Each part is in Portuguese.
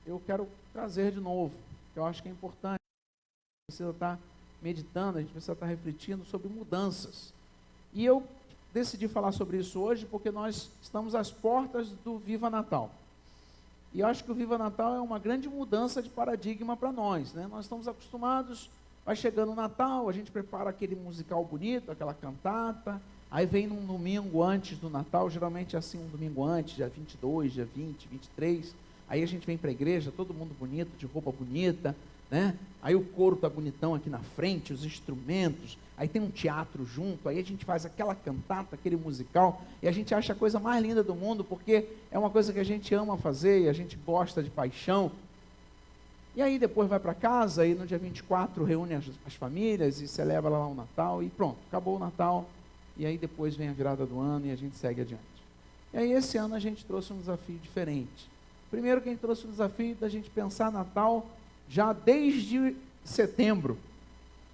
eu quero trazer de novo, que eu acho que é importante. A gente precisa estar meditando, a gente precisa estar refletindo sobre mudanças. E eu decidi falar sobre isso hoje porque nós estamos às portas do Viva Natal. E eu acho que o Viva Natal é uma grande mudança de paradigma para nós, né? Nós estamos acostumados, vai chegando o Natal, a gente prepara aquele musical bonito, aquela cantata, aí vem num domingo antes do Natal, geralmente é assim um domingo antes, dia 22, dia 20, 23, aí a gente vem para a igreja, todo mundo bonito, de roupa bonita, né? Aí o coro está bonitão aqui na frente, os instrumentos, aí tem um teatro junto, aí a gente faz aquela cantata, aquele musical, e a gente acha a coisa mais linda do mundo, porque é uma coisa que a gente ama fazer, e a gente gosta de paixão. E aí depois vai para casa, e no dia 24 reúne as famílias, e celebra lá o Natal, e pronto, acabou o Natal, e aí depois vem a virada do ano, e a gente segue adiante. E aí esse ano a gente trouxe um desafio diferente. Primeiro que a gente trouxe o desafio da gente pensar Natal já desde setembro.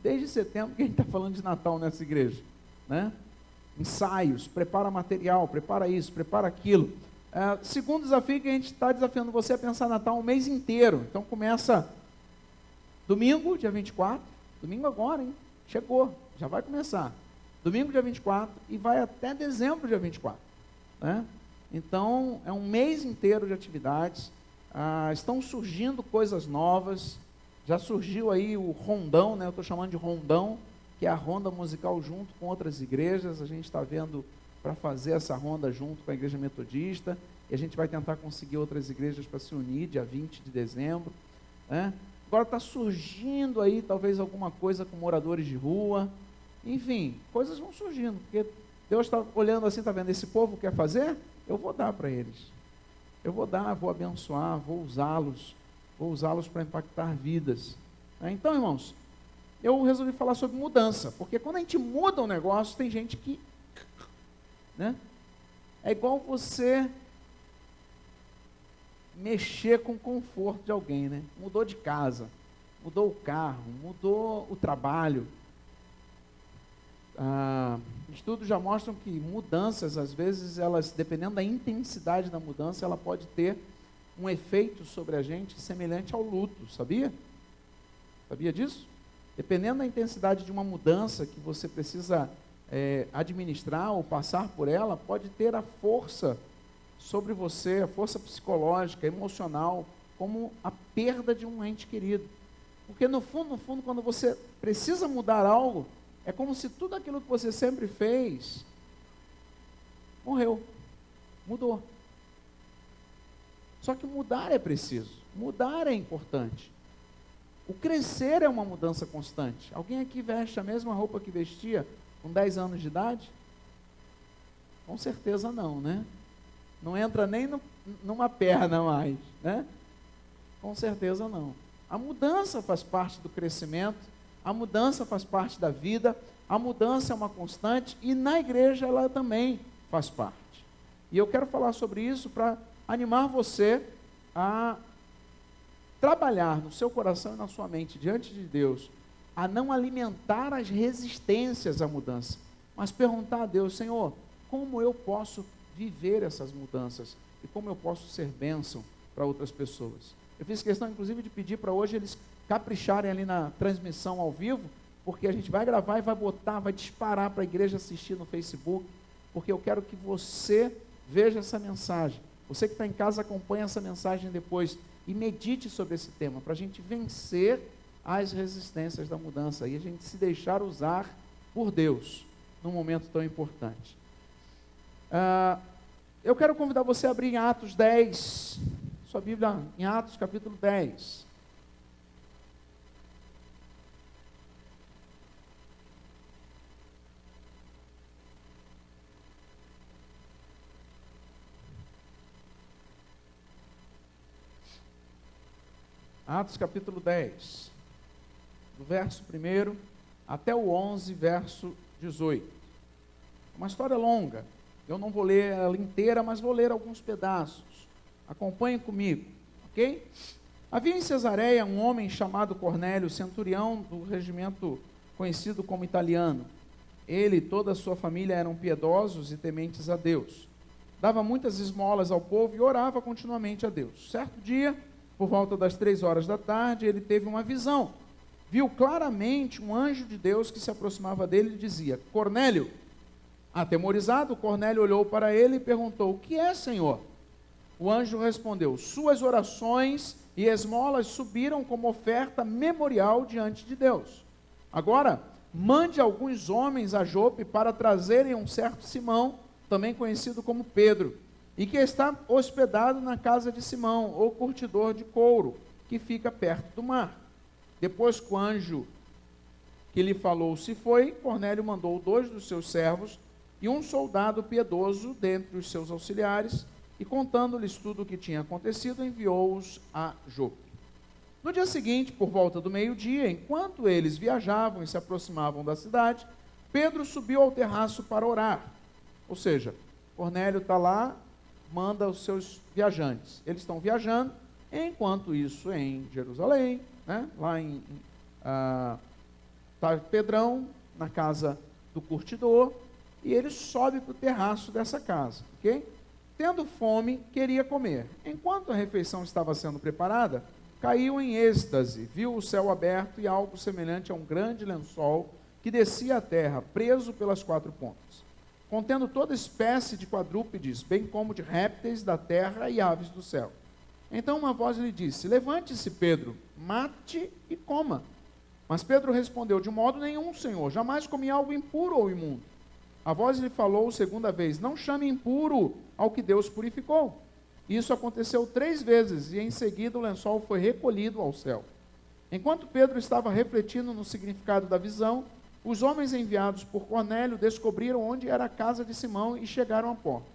Desde setembro que a gente está falando de Natal nessa igreja, né? Ensaios, prepara material, prepara isso, prepara aquilo. Segundo desafio que a gente está desafiando você a pensar Natal um mês inteiro. Então começa domingo, dia 24, domingo agora, hein? Chegou, já vai começar. Domingo, dia 24, e vai até dezembro, dia 24, né? Então é um mês inteiro de atividades. Estão surgindo coisas novas. Já surgiu aí o rondão, né? Eu estou chamando de rondão, que é a ronda musical junto com outras igrejas. A gente está vendo para fazer essa ronda junto com a igreja metodista, e a gente vai tentar conseguir outras igrejas para se unir, dia 20 de dezembro, né? Agora está surgindo aí talvez alguma coisa com moradores de rua, enfim, coisas vão surgindo, porque Deus está olhando assim, está vendo, esse povo quer fazer? Eu vou dar para eles. Eu vou dar, vou abençoar, vou usá-los para impactar vidas. Então, irmãos, eu resolvi falar sobre mudança, porque quando a gente muda um negócio, tem gente que, né? É igual você mexer com o conforto de alguém, né? Mudou de casa, mudou o carro, mudou o trabalho. Estudos já mostram que mudanças, às vezes, elas, dependendo da intensidade da mudança, ela pode ter um efeito sobre a gente semelhante ao luto, sabia? Sabia disso? Dependendo da intensidade de uma mudança que você precisa administrar ou passar por ela, pode ter a força sobre você, a força psicológica, emocional, como a perda de um ente querido. Porque no fundo, quando você precisa mudar algo, é como se tudo aquilo que você sempre fez morreu, mudou. Só que mudar é preciso, mudar é importante. O crescer é uma mudança constante. Alguém aqui veste a mesma roupa que vestia com 10 anos de idade? Com certeza não, né? Não entra nem numa perna mais, né? Com certeza não. A mudança faz parte do crescimento, a mudança faz parte da vida, a mudança é uma constante e na igreja ela também faz parte. E eu quero falar sobre isso para animar você a trabalhar no seu coração e na sua mente, diante de Deus, a não alimentar as resistências à mudança, mas perguntar a Deus: Senhor, como eu posso viver essas mudanças e como eu posso ser bênção para outras pessoas? Eu fiz questão, inclusive, de pedir para hoje eles capricharem ali na transmissão ao vivo, porque a gente vai gravar e vai botar, vai disparar para a igreja assistir no Facebook, porque eu quero que você veja essa mensagem. Você que está em casa, acompanhe essa mensagem depois e medite sobre esse tema, para a gente vencer as resistências da mudança e a gente se deixar usar por Deus num momento tão importante. Eu quero convidar você a abrir em Atos 10, sua Bíblia em Atos capítulo 10. Atos capítulo 10, do verso 1 até o 11, verso 18. Uma história longa, eu não vou ler ela inteira, mas vou ler alguns pedaços. Acompanhem comigo, ok? Havia em Cesareia um homem chamado Cornélio, centurião do regimento conhecido como italiano. Ele e toda a sua família eram piedosos e tementes a Deus. Dava muitas esmolas ao povo e orava continuamente a Deus. Certo dia, por volta das 3 horas da tarde, ele teve uma visão. Viu claramente um anjo de Deus que se aproximava dele e dizia: Cornélio. Atemorizado, Cornélio olhou para ele e perguntou: o que é, Senhor? O anjo respondeu: suas orações e esmolas subiram como oferta memorial diante de Deus. Agora, mande alguns homens a Jope para trazerem um certo Simão, também conhecido como Pedro, e que está hospedado na casa de Simão, o curtidor de couro, que fica perto do mar. Depois que o anjo que lhe falou se foi, Cornélio mandou 2 dos seus servos e um soldado piedoso dentre os seus auxiliares, e contando-lhes tudo o que tinha acontecido, enviou-os a Jope. No dia seguinte, por volta do meio-dia, enquanto eles viajavam e se aproximavam da cidade, Pedro subiu ao terraço para orar. Ou seja, Cornélio está lá, manda os seus viajantes. Eles estão viajando, enquanto isso em Jerusalém, né, lá está Pedrão, na casa do curtidor, e ele sobe para o terraço dessa casa, ok? Tendo fome, queria comer. Enquanto a refeição estava sendo preparada, caiu em êxtase, viu o céu aberto e algo semelhante a um grande lençol que descia à terra, preso pelas 4 pontas, contendo toda espécie de quadrúpedes, bem como de répteis da terra e aves do céu. Então uma voz lhe disse: levante-se, Pedro, mate e coma. Mas Pedro respondeu: de modo nenhum, Senhor, jamais comi algo impuro ou imundo. A voz lhe falou segunda vez: não chame impuro ao que Deus purificou. Isso aconteceu 3 vezes, e em seguida o lençol foi recolhido ao céu. Enquanto Pedro estava refletindo no significado da visão, os homens enviados por Cornélio descobriram onde era a casa de Simão e chegaram à porta.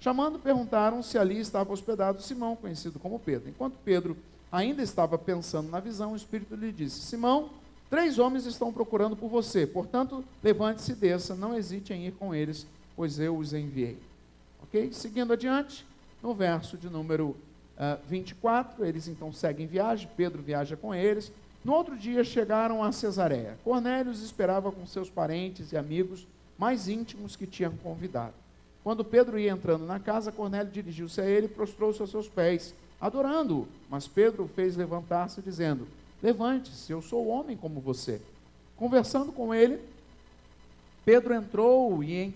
Chamando, perguntaram se ali estava hospedado Simão, conhecido como Pedro. Enquanto Pedro ainda estava pensando na visão, o Espírito lhe disse: Simão, 3 homens estão procurando por você, portanto, levante-se e desça, não hesite em ir com eles, pois eu os enviei. Ok? Seguindo adiante, no verso de número 24, eles então seguem viagem, Pedro viaja com eles. No outro dia chegaram a Cesareia. Cornélio os esperava com seus parentes e amigos mais íntimos que tinham convidado. Quando Pedro ia entrando na casa, Cornélio dirigiu-se a ele e prostrou-se aos seus pés, adorando-o. Mas Pedro o fez levantar-se, dizendo: levante-se, eu sou homem como você. Conversando com ele, Pedro entrou e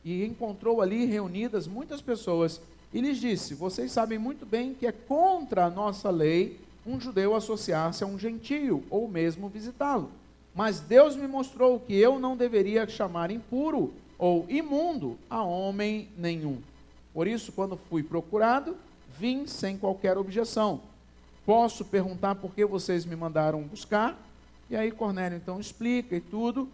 encontrou ali reunidas muitas pessoas e lhes disse: vocês sabem muito bem que é contra a nossa lei um judeu associar-se a um gentio ou mesmo visitá-lo. Mas Deus me mostrou que eu não deveria chamar impuro ou imundo a homem nenhum. Por isso, quando fui procurado, vim sem qualquer objeção. Posso perguntar por que vocês me mandaram buscar? E aí Cornélio então explica e tudo.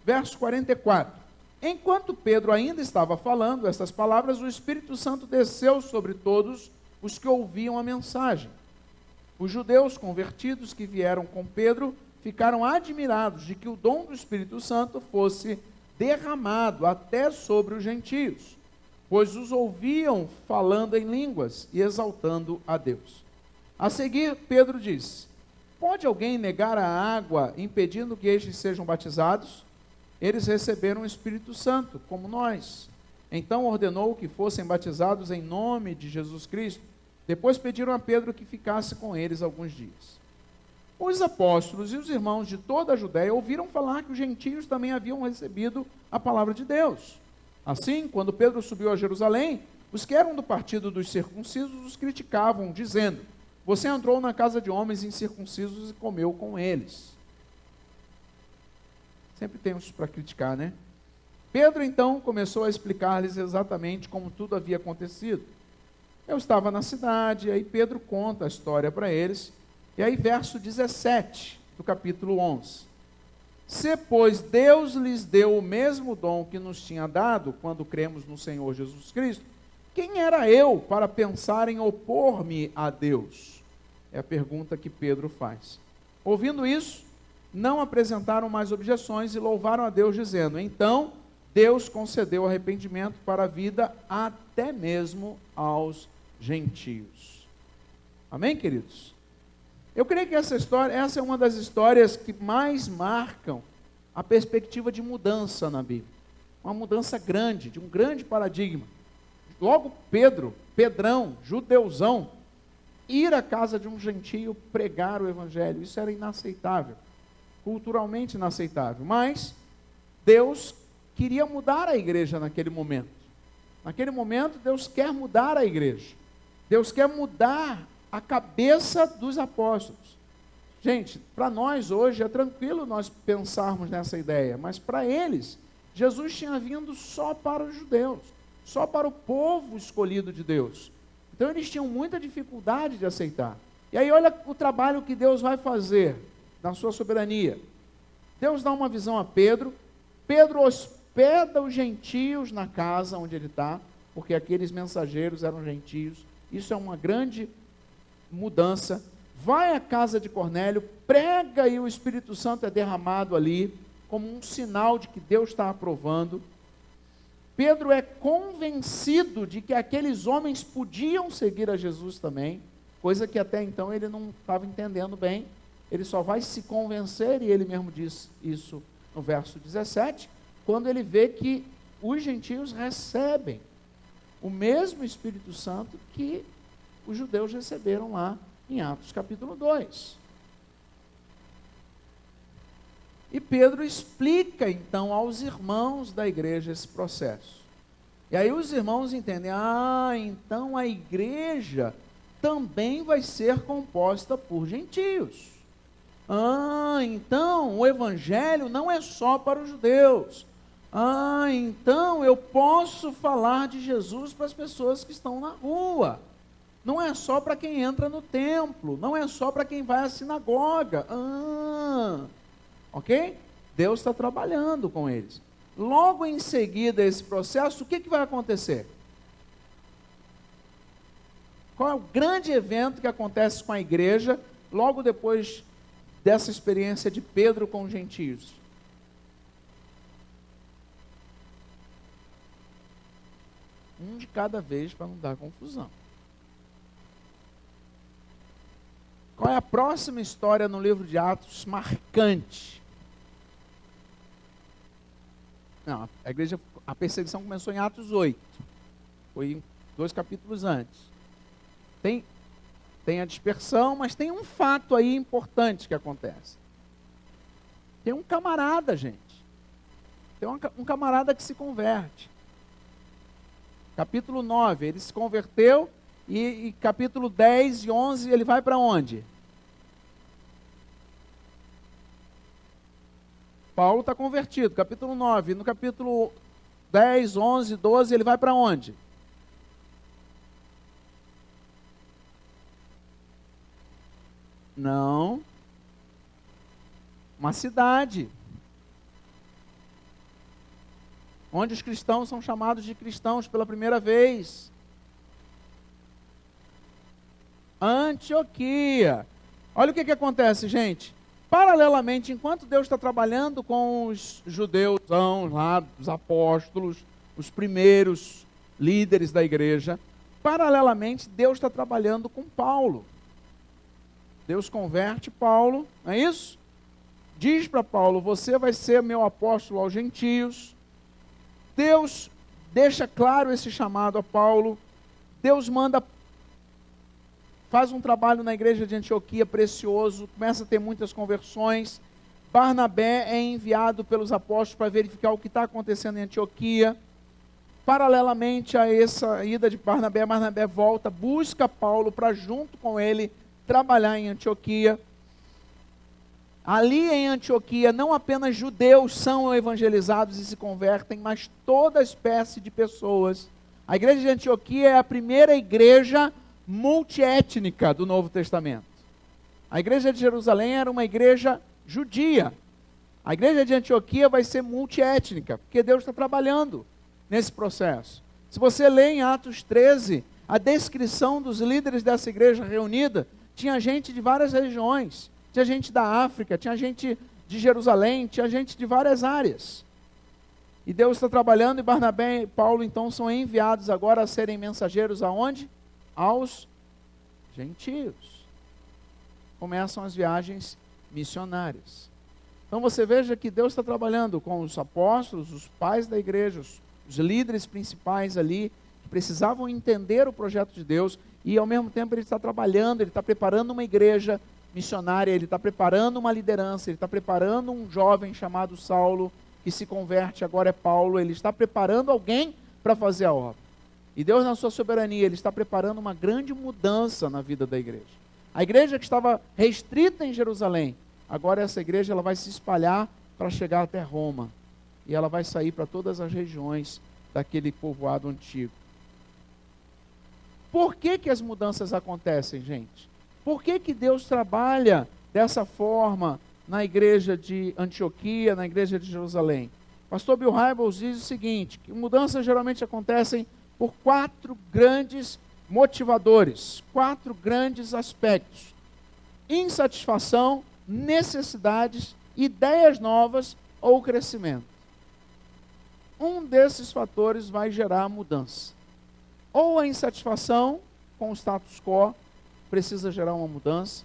Verso 44. Enquanto Pedro ainda estava falando essas palavras, o Espírito Santo desceu sobre todos os que ouviam a mensagem. Os judeus convertidos que vieram com Pedro ficaram admirados de que o dom do Espírito Santo fosse derramado até sobre os gentios, pois os ouviam falando em línguas e exaltando a Deus. A seguir, Pedro disse: pode alguém negar a água, impedindo que estes sejam batizados? Eles receberam o Espírito Santo, como nós. Então ordenou que fossem batizados em nome de Jesus Cristo. Depois pediram a Pedro que ficasse com eles alguns dias. Os apóstolos e os irmãos de toda a Judéia ouviram falar que os gentios também haviam recebido a palavra de Deus. Assim, quando Pedro subiu a Jerusalém, os que eram do partido dos circuncisos os criticavam, dizendo: você entrou na casa de homens incircuncisos e comeu com eles. Sempre tem uns para criticar, né? Pedro então começou a explicar-lhes exatamente como tudo havia acontecido. Eu estava na cidade, e aí Pedro conta a história para eles. E aí verso 17 do capítulo 11. Se, pois, Deus lhes deu o mesmo dom que nos tinha dado quando cremos no Senhor Jesus Cristo, quem era eu para pensar em opor-me a Deus? É a pergunta que Pedro faz. Ouvindo isso, não apresentaram mais objeções e louvaram a Deus, dizendo: então Deus concedeu arrependimento para a vida até mesmo aos gentios. Amém, queridos? Eu creio que essa é uma das histórias que mais marcam a perspectiva de mudança na Bíblia. Uma mudança grande, de um grande paradigma. Logo Pedrão, judeuzão, ir à casa de um gentio pregar o evangelho. Isso era inaceitável, culturalmente inaceitável. Mas Deus queria mudar a igreja naquele momento. Naquele momento, Deus quer mudar a igreja. Deus quer mudar a cabeça dos apóstolos. Gente, para nós hoje é tranquilo nós pensarmos nessa ideia, mas para eles, Jesus tinha vindo só para os judeus, só para o povo escolhido de Deus. Então eles tinham muita dificuldade de aceitar. E aí olha o trabalho que Deus vai fazer na sua soberania. Deus dá uma visão a Pedro. Pedro hospeda os gentios na casa onde ele está, porque aqueles mensageiros eram gentios. Isso é uma grande mudança. Vai à casa de Cornélio, prega e o Espírito Santo é derramado ali, como um sinal de que Deus está aprovando. Pedro é convencido de que aqueles homens podiam seguir a Jesus também, coisa que até então ele não estava entendendo bem. Ele só vai se convencer, e ele mesmo diz isso no verso 17, quando ele vê que os gentios recebem o mesmo Espírito Santo que os judeus receberam lá em Atos capítulo 2. E Pedro explica então aos irmãos da igreja esse processo. E aí os irmãos entendem, então a igreja também vai ser composta por gentios. Então o evangelho não é só para os judeus. Então eu posso falar de Jesus para as pessoas que estão na rua. Não é só para quem entra no templo, não é só para quem vai à sinagoga. Ok? Deus está trabalhando com eles. Logo em seguida esse processo, o que vai acontecer? Qual é o grande evento que acontece com a igreja logo depois dessa experiência de Pedro com os gentios? Um de cada vez para não dar confusão. Qual é a próxima história no livro de Atos marcante? Não, a perseguição começou em Atos 8. Foi 2 capítulos antes. Tem a dispersão, mas tem um fato aí importante que acontece. Tem um camarada, gente. Tem um camarada que se converte. Capítulo 9, ele se converteu e capítulo 10 e 11, ele vai para onde? Paulo está convertido, capítulo 9. No capítulo 10, 11, 12, ele vai para onde? Não. Uma cidade. Onde os cristãos são chamados de cristãos pela primeira vez. Antioquia. Olha o que acontece, gente. Paralelamente, enquanto Deus está trabalhando com os judeus lá, os apóstolos, os primeiros líderes da igreja, paralelamente Deus está trabalhando com Paulo. Deus converte Paulo, não é isso? Diz para Paulo, você vai ser meu apóstolo aos gentios. Deus deixa claro esse chamado a Paulo. Deus faz um trabalho na igreja de Antioquia precioso, começa a ter muitas conversões. Barnabé é enviado pelos apóstolos para verificar o que está acontecendo em Antioquia. Paralelamente a essa ida de Barnabé, Barnabé volta, busca Paulo para junto com ele trabalhar em Antioquia. Ali em Antioquia, não apenas judeus são evangelizados e se convertem, mas toda espécie de pessoas. A igreja de Antioquia é a primeira igreja multiétnica do Novo Testamento. A igreja de Jerusalém era uma igreja judia. A igreja de Antioquia vai ser multiétnica, porque Deus está trabalhando nesse processo. Se você lê em Atos 13, a descrição dos líderes dessa igreja reunida, tinha gente de várias regiões. Tinha gente da África, tinha gente de Jerusalém, tinha gente de várias áreas. E Deus está trabalhando, e Barnabé e Paulo então são enviados agora a serem mensageiros aonde? Aos gentios. Começam as viagens missionárias. Então você veja que Deus está trabalhando com os apóstolos, os pais da igreja, os líderes principais ali, que precisavam entender o projeto de Deus, e ao mesmo tempo ele está trabalhando, ele está preparando uma igreja missionária, ele está preparando uma liderança, ele está preparando um jovem chamado Saulo, que se converte, agora é Paulo, ele está preparando alguém para fazer a obra. E Deus, na sua soberania, ele está preparando uma grande mudança na vida da igreja. A igreja que estava restrita em Jerusalém, agora essa igreja ela vai se espalhar para chegar até Roma. E ela vai sair para todas as regiões daquele povoado antigo. Por que que as mudanças acontecem, gente? Por que que Deus trabalha dessa forma na igreja de Antioquia, na igreja de Jerusalém? Pastor Bill Hybels diz o seguinte, que mudanças geralmente acontecem por 4 grandes motivadores, 4 grandes aspectos: insatisfação, necessidades, ideias novas ou crescimento. Um desses fatores vai gerar mudança. Ou a insatisfação com o status quo precisa gerar uma mudança,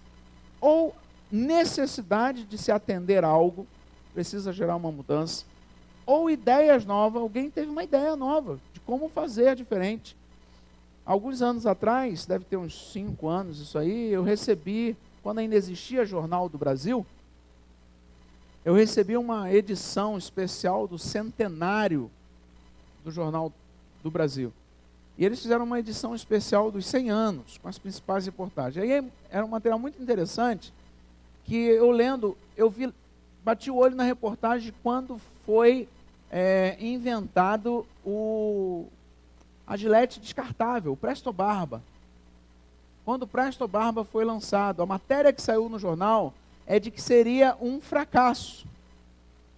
ou necessidade de se atender a algo precisa gerar uma mudança, ou ideias novas, alguém teve uma ideia nova de como fazer diferente. Alguns anos atrás, deve ter uns 5 anos isso aí, eu recebi, quando ainda existia Jornal do Brasil, eu recebi uma edição especial do centenário do Jornal do Brasil. E eles fizeram uma edição especial dos 100 anos, com as principais reportagens. Aí era um material muito interessante, que eu lendo, bati o olho na reportagem quando foi inventado a Gillette descartável, o Presto Barba. Quando o Presto Barba foi lançado, a matéria que saiu no jornal é de que seria um fracasso.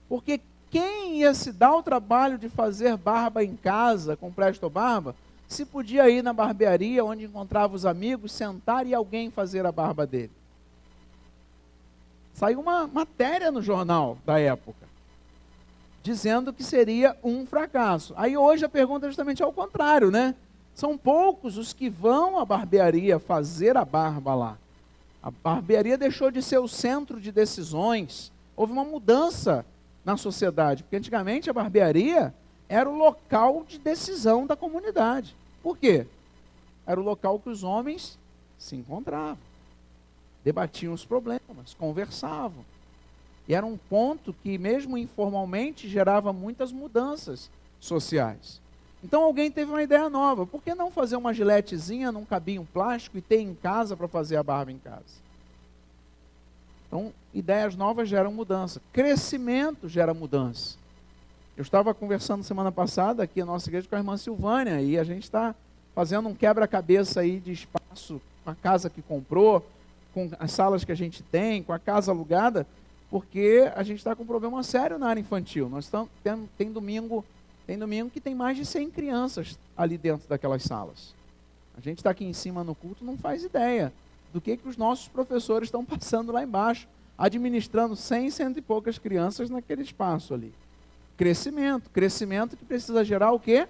Porque quem ia se dar o trabalho de fazer barba em casa com Presto Barba, se podia ir na barbearia, onde encontrava os amigos, sentar e alguém fazer a barba dele. Saiu uma matéria no jornal da época, dizendo que seria um fracasso. Aí hoje a pergunta é justamente ao contrário, né? São poucos os que vão à barbearia fazer a barba lá. A barbearia deixou de ser o centro de decisões. Houve uma mudança na sociedade, porque antigamente a barbearia era o local de decisão da comunidade. Por quê? Era o local que os homens se encontravam, debatiam os problemas, conversavam. E era um ponto que, mesmo informalmente, gerava muitas mudanças sociais. Então alguém teve uma ideia nova. Por que não fazer uma giletezinha num cabinho plástico e ter em casa para fazer a barba em casa? Então, ideias novas geram mudança. Crescimento gera mudança. Eu estava conversando semana passada aqui na nossa igreja com a irmã Silvânia, e a gente está fazendo um quebra-cabeça aí de espaço com a casa que comprou, com as salas que a gente tem, com a casa alugada, porque a gente está com um problema sério na área infantil. Nós tem domingo que tem mais de 100 crianças ali dentro daquelas salas. A gente está aqui em cima no culto, não faz ideia do que os nossos professores estão passando lá embaixo, administrando 100 e poucas crianças naquele espaço ali. Crescimento que precisa gerar o quê?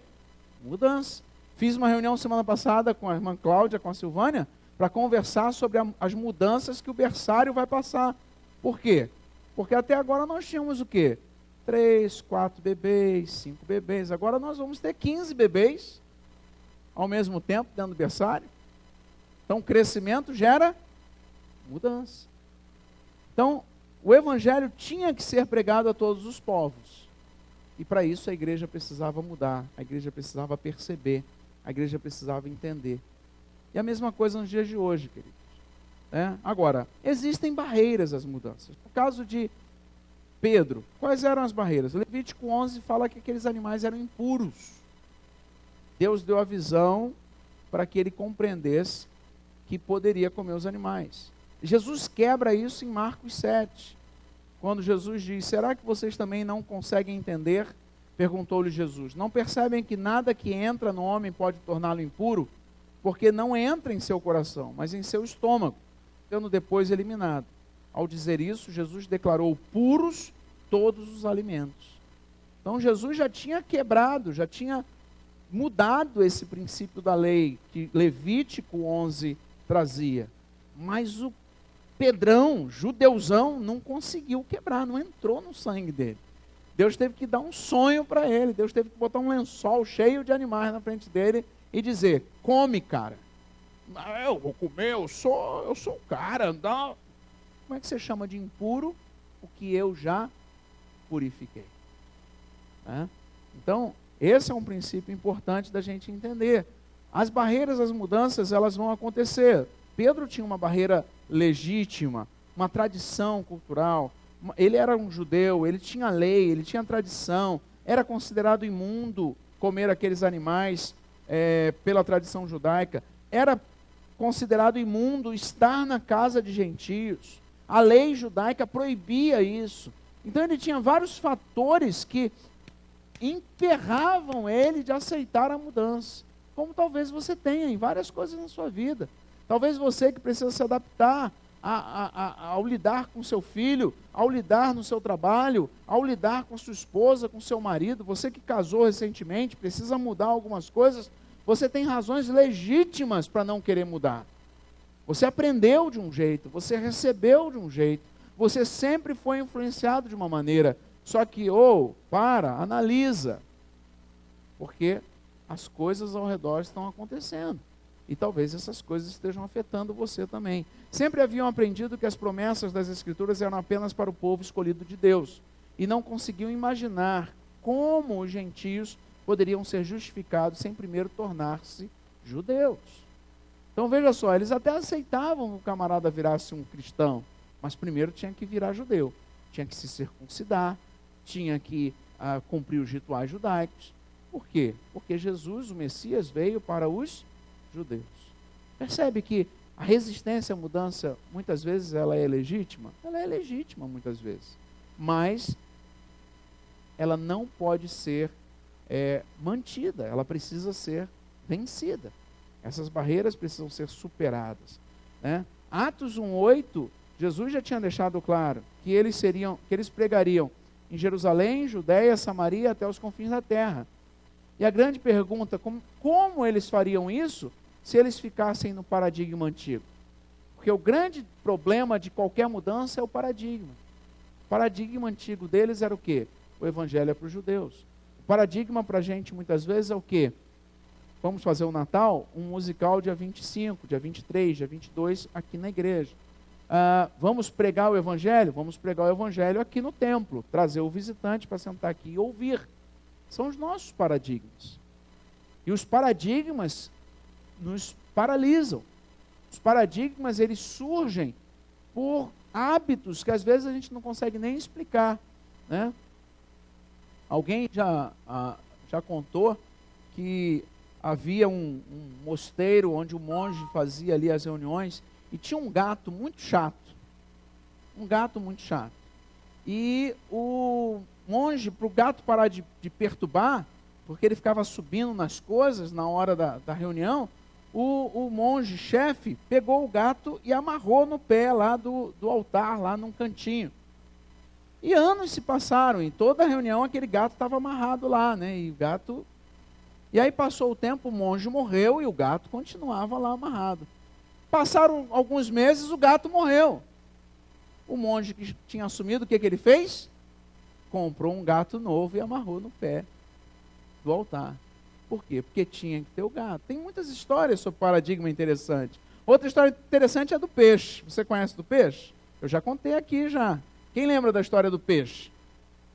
Mudança. Fiz uma reunião semana passada com a irmã Cláudia, com a Silvânia, para conversar sobre as mudanças que o berçário vai passar. Por quê? Porque até agora nós tínhamos o quê? 3, 4 bebês, 5 bebês. Agora nós vamos ter 15 bebês ao mesmo tempo dentro do berçário. Então, crescimento gera mudança. Então, o evangelho tinha que ser pregado a todos os povos. E para isso a igreja precisava mudar, a igreja precisava perceber, a igreja precisava entender. E a mesma coisa nos dias de hoje, queridos. Agora, existem barreiras às mudanças. No caso de Pedro, quais eram as barreiras? Levítico 11 fala que aqueles animais eram impuros. Deus deu a visão para que ele compreendesse que poderia comer os animais. Jesus quebra isso em Marcos 7. Quando Jesus diz, será que vocês também não conseguem entender? Perguntou-lhe Jesus, não percebem que nada que entra no homem pode torná-lo impuro? Porque não entra em seu coração, mas em seu estômago, sendo depois eliminado. Ao dizer isso, Jesus declarou puros todos os alimentos. Então Jesus já tinha quebrado, já tinha mudado esse princípio da lei que Levítico 11 trazia. Mas o Pedrão, judeuzão, não conseguiu quebrar, não entrou no sangue dele. Deus teve que dar um sonho para ele, Deus teve que botar um lençol cheio de animais na frente dele e dizer, come, cara. Eu vou comer, eu sou o cara. Não. Como é que você chama de impuro o que eu já purifiquei? Né? Então, esse é um princípio importante da gente entender. As barreiras, as mudanças, elas vão acontecer. Pedro tinha uma barreira legítima, uma tradição cultural. Ele era um judeu, ele tinha lei, ele tinha tradição. Era considerado imundo comer aqueles animais pela tradição judaica. Era considerado imundo estar na casa de gentios. A lei judaica proibia isso. Então ele tinha vários fatores que emperravam ele de aceitar a mudança. Como talvez você tenha em várias coisas na sua vida. Talvez você que precisa se adaptar ao lidar com seu filho, ao lidar no seu trabalho, ao lidar com sua esposa, com seu marido. Você que casou recentemente, precisa mudar algumas coisas. Você tem razões legítimas para não querer mudar. Você aprendeu de um jeito, você recebeu de um jeito, você sempre foi influenciado de uma maneira. Só que, analisa. Porque as coisas ao redor estão acontecendo. E talvez essas coisas estejam afetando você também. Sempre haviam aprendido que as promessas das Escrituras eram apenas para o povo escolhido de Deus. E não conseguiam imaginar como os gentios poderiam ser justificados sem primeiro tornar-se judeus. Então veja só, eles até aceitavam que o camarada virasse um cristão, mas primeiro tinha que virar judeu. Tinha que se circuncidar, tinha que cumprir os rituais judaicos. Por quê? Porque Jesus, o Messias, veio para os judeus. Percebe que a resistência à mudança, muitas vezes, ela é legítima? Ela é legítima, muitas vezes. Mas ela não pode ser mantida, ela precisa ser vencida. Essas barreiras precisam ser superadas. Né? Atos 1:8, Jesus já tinha deixado claro que eles pregariam em Jerusalém, Judeia, Samaria, até os confins da terra. E a grande pergunta, como eles fariam isso se eles ficassem no paradigma antigo? Porque o grande problema de qualquer mudança é o paradigma. O paradigma antigo deles era o quê? O evangelho é para os judeus. O paradigma para a gente muitas vezes é o quê? Vamos fazer o Natal, um musical dia 25, dia 23, dia 22 aqui na igreja. Vamos pregar o evangelho? Vamos pregar o evangelho aqui no templo. Trazer o visitante para sentar aqui e ouvir. São os nossos paradigmas. E os paradigmas nos paralisam. Os paradigmas, eles surgem por hábitos que às vezes a gente não consegue nem explicar. Né? Alguém já contou que havia um mosteiro onde o monge fazia ali as reuniões e tinha um gato muito chato. Um gato muito chato. E o monge, para o gato parar de perturbar, porque ele ficava subindo nas coisas na hora da reunião, o monge chefe pegou o gato e amarrou no pé lá do altar, lá num cantinho. E anos se passaram, em toda a reunião aquele gato estava amarrado lá, né? E aí passou o tempo, o monge morreu e o gato continuava lá amarrado. Passaram alguns meses, o gato morreu. O monge que tinha assumido, o que ele fez? Comprou um gato novo e amarrou no pé do altar. Por quê? Porque tinha que ter o gato. Tem muitas histórias sobre paradigma interessante. Outra história interessante é do peixe. Você conhece do peixe? Eu já contei aqui já. Quem lembra da história do peixe?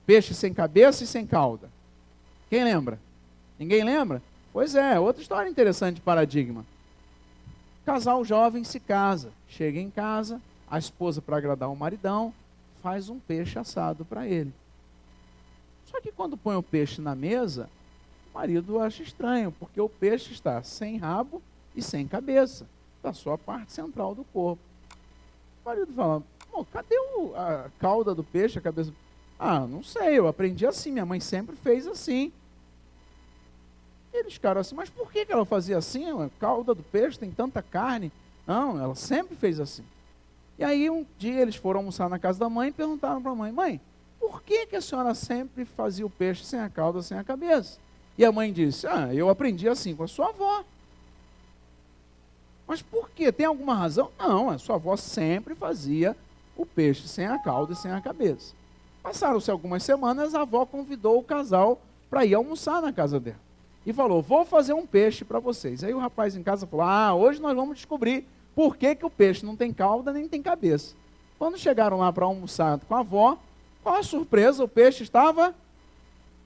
Peixe sem cabeça e sem cauda. Quem lembra? Ninguém lembra? Pois é, outra história interessante de paradigma. Casal jovem se casa. Chega em casa, a esposa, para agradar o maridão, faz um peixe assado para ele. Só que quando põe o peixe na mesa, o marido acha estranho, porque o peixe está sem rabo e sem cabeça. Está só a parte central do corpo. O marido fala, cadê a cauda do peixe, a cabeça? Não sei, eu aprendi assim, minha mãe sempre fez assim. E eles ficaram assim, mas por que ela fazia assim? A cauda do peixe tem tanta carne. Não, ela sempre fez assim. E aí um dia eles foram almoçar na casa da mãe e perguntaram para a mãe, mãe, por que a senhora sempre fazia o peixe sem a cauda, sem a cabeça? E a mãe disse, eu aprendi assim com a sua avó. Mas por quê? Tem alguma razão? Não, a sua avó sempre fazia o peixe sem a cauda e sem a cabeça. Passaram-se algumas semanas, a avó convidou o casal para ir almoçar na casa dela. e falou, vou fazer um peixe para vocês. Aí o rapaz em casa falou, hoje nós vamos descobrir por que o peixe não tem cauda nem tem cabeça. Quando chegaram lá para almoçar com a avó, qual a surpresa? O peixe estava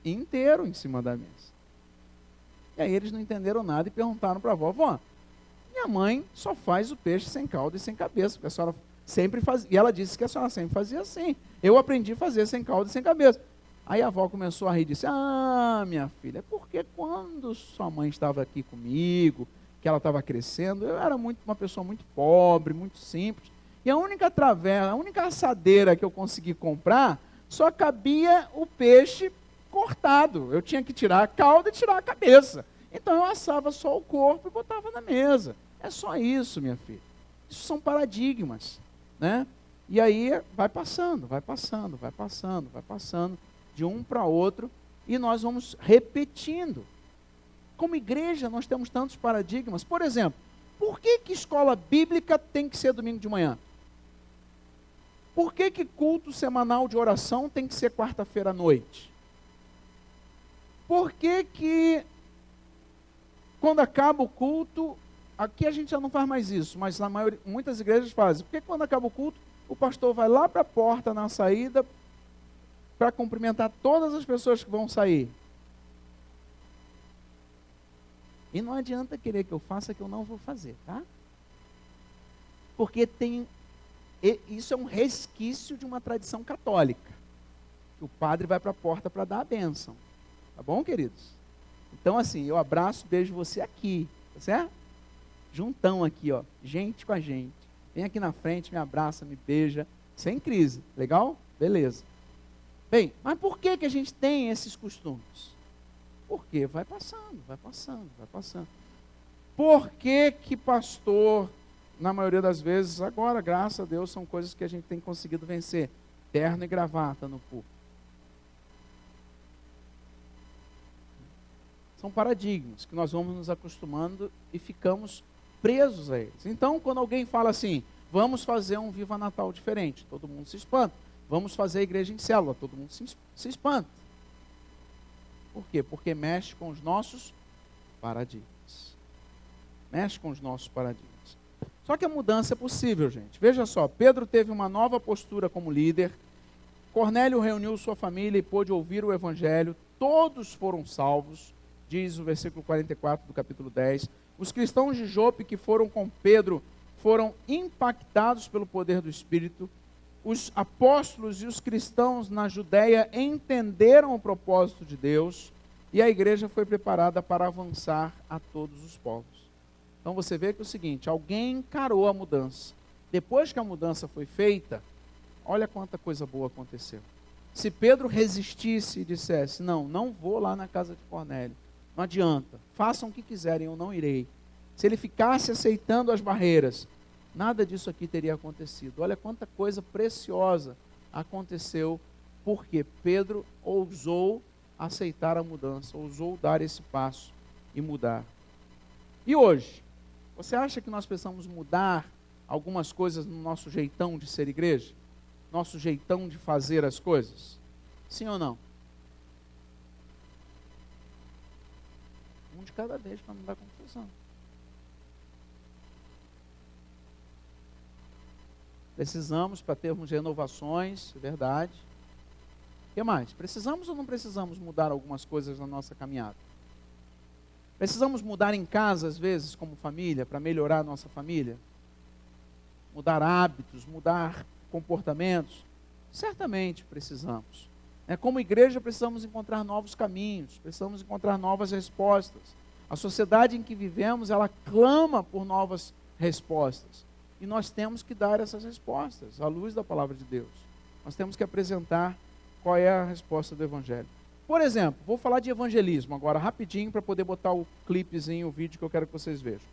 inteiro em cima da mesa. E aí eles não entenderam nada e perguntaram para a avó, vó, minha mãe só faz o peixe sem cauda e sem cabeça, porque a senhora sempre fazia. E ela disse que a senhora sempre fazia assim. Eu aprendi a fazer sem cauda e sem cabeça. Aí a avó começou a rir e disse, minha filha, é porque quando sua mãe estava aqui comigo, que ela estava crescendo, eu era uma pessoa muito pobre, muito simples, e a única assadeira que eu consegui comprar, só cabia o peixe cortado. Eu tinha que tirar a cauda e tirar a cabeça. Então eu assava só o corpo e botava na mesa. É só isso, minha filha. Isso são paradigmas, né? E aí vai passando de um para outro, e nós vamos repetindo. Como igreja, nós temos tantos paradigmas. Por exemplo, por que escola bíblica tem que ser domingo de manhã? Por que culto semanal de oração tem que ser quarta-feira à noite? Por que quando acaba o culto, aqui a gente já não faz mais isso, mas muitas igrejas fazem. Por que quando acaba o culto, o pastor vai lá para a porta na saída para cumprimentar todas as pessoas que vão sair? E não adianta querer que eu faça que eu não vou fazer, tá? Porque isso é um resquício de uma tradição católica. O padre vai para a porta para dar a bênção. Tá bom, queridos? Então, assim, eu abraço, beijo você aqui, tá certo? Juntão aqui, ó, gente com a gente. Vem aqui na frente, me abraça, me beija, sem crise. Legal? Beleza. Bem, mas por que a gente tem esses costumes? Porque vai passando. Por que pastor, na maioria das vezes, agora, graças a Deus, são coisas que a gente tem conseguido vencer. Terno e gravata no púlpito. São paradigmas que nós vamos nos acostumando e ficamos presos a eles. Então, quando alguém fala assim, vamos fazer um Viva Natal diferente, todo mundo se espanta. Vamos fazer a igreja em célula, todo mundo se espanta. Por quê? Porque mexe com os nossos paradigmas. Só que a mudança é possível, gente. Veja só, Pedro teve uma nova postura como líder, Cornélio reuniu sua família e pôde ouvir o evangelho, todos foram salvos, diz o versículo 44 do capítulo 10. Os cristãos de Jope que foram com Pedro foram impactados pelo poder do Espírito. Os apóstolos e os cristãos na Judéia entenderam o propósito de Deus e a igreja foi preparada para avançar a todos os povos. Então você vê que é o seguinte, alguém encarou a mudança. Depois que a mudança foi feita, olha quanta coisa boa aconteceu. Se Pedro resistisse e dissesse, não vou lá na casa de Cornélio, não adianta, façam o que quiserem, eu não irei. Se ele ficasse aceitando as barreiras, nada disso aqui teria acontecido. Olha quanta coisa preciosa aconteceu, porque Pedro ousou aceitar a mudança, ousou dar esse passo e mudar. E hoje, você acha que nós precisamos mudar algumas coisas no nosso jeitão de ser igreja? Nosso jeitão de fazer as coisas? Sim ou não? Um de cada vez para não dar confusão. Precisamos para termos renovações, é verdade. O que mais? Precisamos ou não precisamos mudar algumas coisas na nossa caminhada? Precisamos mudar em casa, às vezes, como família, para melhorar a nossa família? Mudar hábitos, mudar comportamentos? Certamente precisamos. Como igreja, precisamos encontrar novos caminhos, precisamos encontrar novas respostas. A sociedade em que vivemos, ela clama por novas respostas. E nós temos que dar essas respostas, à luz da palavra de Deus. Nós temos que apresentar qual é a resposta do Evangelho. Por exemplo, vou falar de evangelismo agora, rapidinho, para poder botar o clipezinho, o vídeo que eu quero que vocês vejam.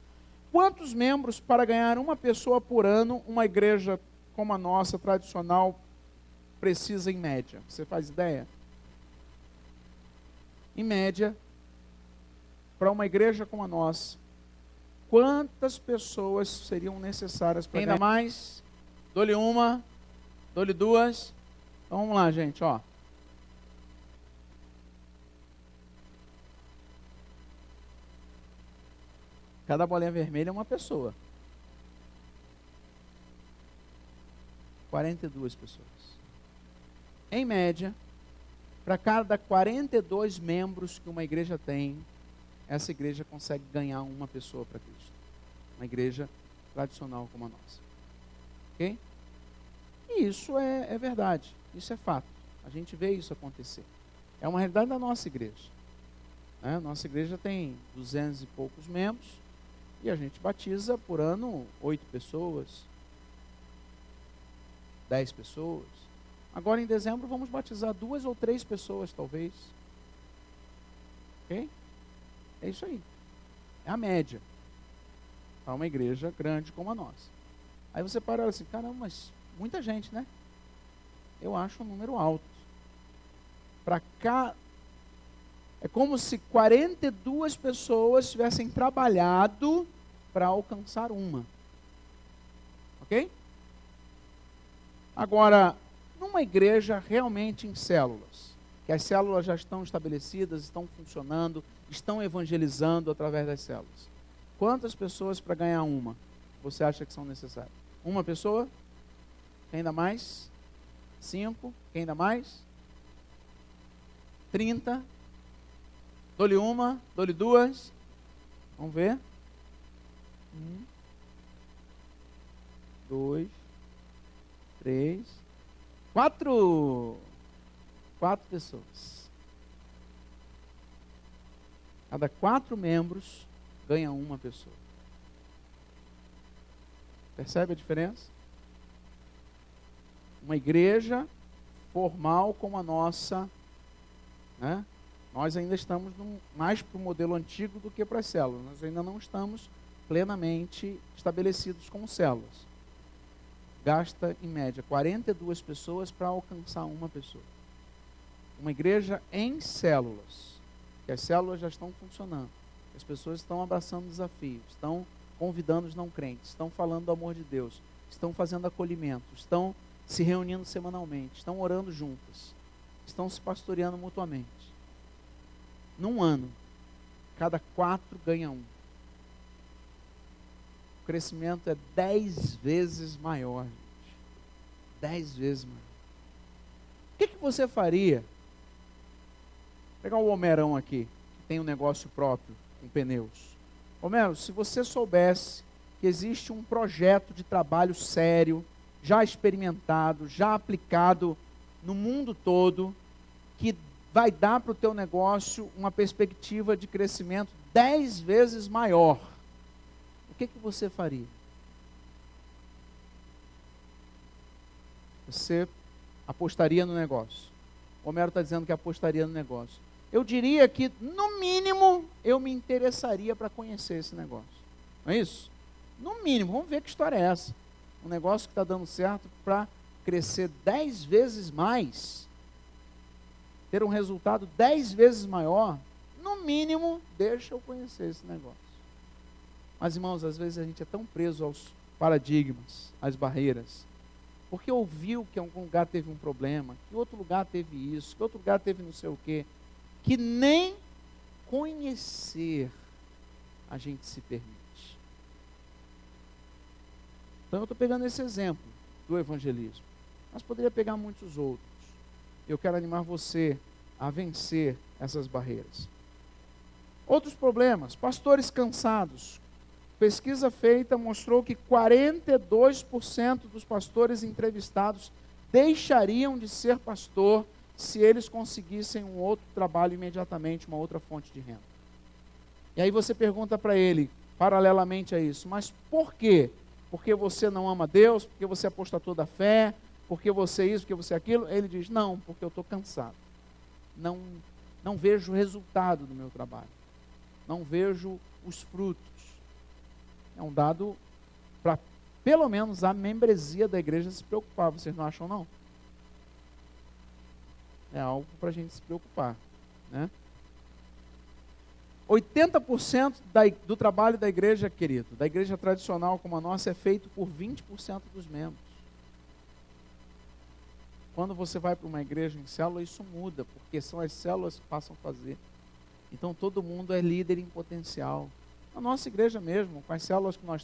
Quantos membros para ganhar uma pessoa por ano, uma igreja como a nossa, tradicional, precisa em média? Você faz ideia? Em média, para uma igreja como a nossa, quantas pessoas seriam necessárias para ganhar? Ainda mais, dou-lhe uma, dou-lhe duas. Então vamos lá, gente, ó. Cada bolinha vermelha é uma pessoa. 42 pessoas. Em média, para cada 42 membros que uma igreja tem, essa igreja consegue ganhar uma pessoa para Cristo. Uma igreja tradicional como a nossa. Ok? E isso é verdade. Isso é fato. A gente vê isso acontecer. É uma realidade da nossa igreja. Nossa igreja tem 200 e poucos membros e a gente batiza por ano 8 pessoas, 10 pessoas. Agora em dezembro vamos batizar 2 ou 3 pessoas talvez. Ok? É isso aí. É a média. Para uma igreja grande como a nossa. Aí você para e olha assim, caramba, mas muita gente, né? Eu acho um número alto. Para cá, é como se 42 pessoas tivessem trabalhado para alcançar uma. Ok? Agora, numa igreja realmente em células, que as células já estão estabelecidas, estão funcionando, estão evangelizando através das células. Quantas pessoas para ganhar uma você acha que são necessárias? Uma pessoa? Quem ainda mais? 5? Quem ainda mais? 30? Dou-lhe uma? Dou-lhe duas? Vamos ver. 1, 2, 3, 4. 4 pessoas. Cada 4 membros ganha uma pessoa. Percebe a diferença? Uma igreja formal como a nossa, né? Nós ainda estamos mais para o modelo antigo do que para as células. Nós ainda não estamos plenamente estabelecidos como células. Gasta, em média, 42 pessoas para alcançar uma pessoa. Uma igreja em células, que as células já estão funcionando. As pessoas estão abraçando desafios, estão convidando os não crentes, estão falando do amor de Deus, estão fazendo acolhimento, estão se reunindo semanalmente, estão orando juntas, estão se pastoreando mutuamente. Num ano, cada 4 ganha um. O crescimento é 10 vezes maior, gente. 10 vezes maior. O que você faria? Vou pegar o Homerão aqui, que tem um negócio próprio com pneus. Homero, se você soubesse que existe um projeto de trabalho sério, já experimentado, já aplicado no mundo todo, que vai dar para o teu negócio uma perspectiva de crescimento 10 vezes maior, o que você faria? Você apostaria no negócio. O Homero está dizendo que apostaria no negócio. Eu diria que, no mínimo, eu me interessaria para conhecer esse negócio. Não é isso? No mínimo, vamos ver que história é essa. Um negócio que está dando certo para crescer 10 vezes mais, ter um resultado 10 vezes maior, no mínimo, deixa eu conhecer esse negócio. Mas, irmãos, às vezes a gente é tão preso aos paradigmas, às barreiras, porque ouviu que em algum lugar teve um problema, que outro lugar teve isso, que outro lugar teve não sei o quê, que nem conhecer a gente se permite. Então eu estou pegando esse exemplo do evangelismo, mas poderia pegar muitos outros. Eu quero animar você a vencer essas barreiras. Outros problemas, pastores cansados. Pesquisa feita mostrou que 42% dos pastores entrevistados deixariam de ser pastor se eles conseguissem um outro trabalho imediatamente, uma outra fonte de renda. E aí você pergunta para ele, paralelamente a isso, mas por quê? Porque você não ama Deus? Porque você apostatou da fé? Porque você isso, porque você aquilo? Ele diz, não, porque eu estou cansado. Não vejo o resultado do meu trabalho. Não vejo os frutos. É um dado para, pelo menos, a membresia da igreja se preocupar. Vocês não acham, não? É algo para a gente se preocupar, né? 80% do trabalho da igreja, querido, da igreja tradicional como a nossa, é feito por 20% dos membros. Quando você vai para uma igreja em célula, isso muda, porque são as células que passam a fazer. Então todo mundo é líder em potencial. Na nossa igreja mesmo, com as células que nós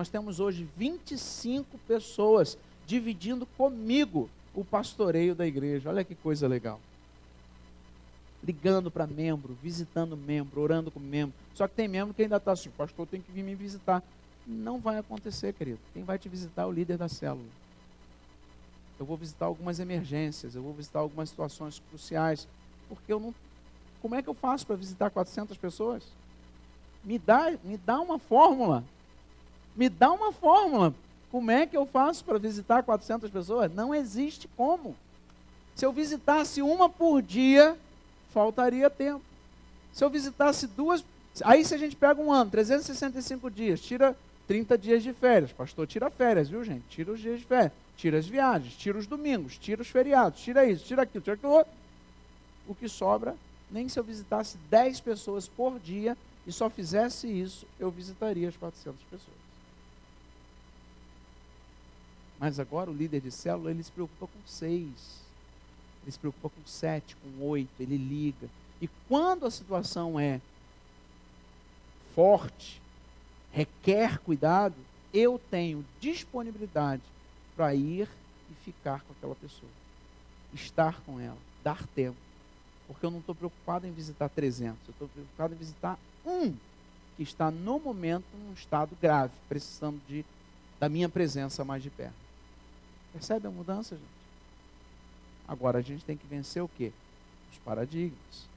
temos hoje 25 pessoas dividindo comigo o pastoreio da igreja. Olha que coisa legal. Ligando para membro, visitando membro, orando com membro. Só que tem membro que ainda está assim, pastor, tem que vir me visitar. Não vai acontecer, querido. Quem vai te visitar é o líder da célula. Eu vou visitar algumas emergências, eu vou visitar algumas situações cruciais, porque eu não... Como é que eu faço para visitar 400 pessoas? Me dá uma fórmula. Me dá uma fórmula. Como é que eu faço para visitar 400 pessoas? Não existe como. Se eu visitasse uma por dia, faltaria tempo. Se eu visitasse duas... Aí se a gente pega um ano, 365 dias, tira 30 dias de férias. Pastor, tira férias, viu, gente? Tira os dias de férias. Tira as viagens, tira os domingos, tira os feriados, tira isso, tira aquilo, tira aquilo outro. O que sobra, nem se eu visitasse 10 pessoas por dia e só fizesse isso, eu visitaria as 400 pessoas. Mas agora o líder de célula, ele se preocupa com 6, ele se preocupa com 7, com 8, ele liga. E quando a situação é forte, requer cuidado, eu tenho disponibilidade para ir e ficar com aquela pessoa, estar com ela, dar tempo, porque eu não estou preocupado em visitar 300, eu estou preocupado em visitar um que está no momento num estado grave, precisando da minha presença mais de perto. Percebe a mudança, gente? Agora a gente tem que vencer o quê? Os paradigmas.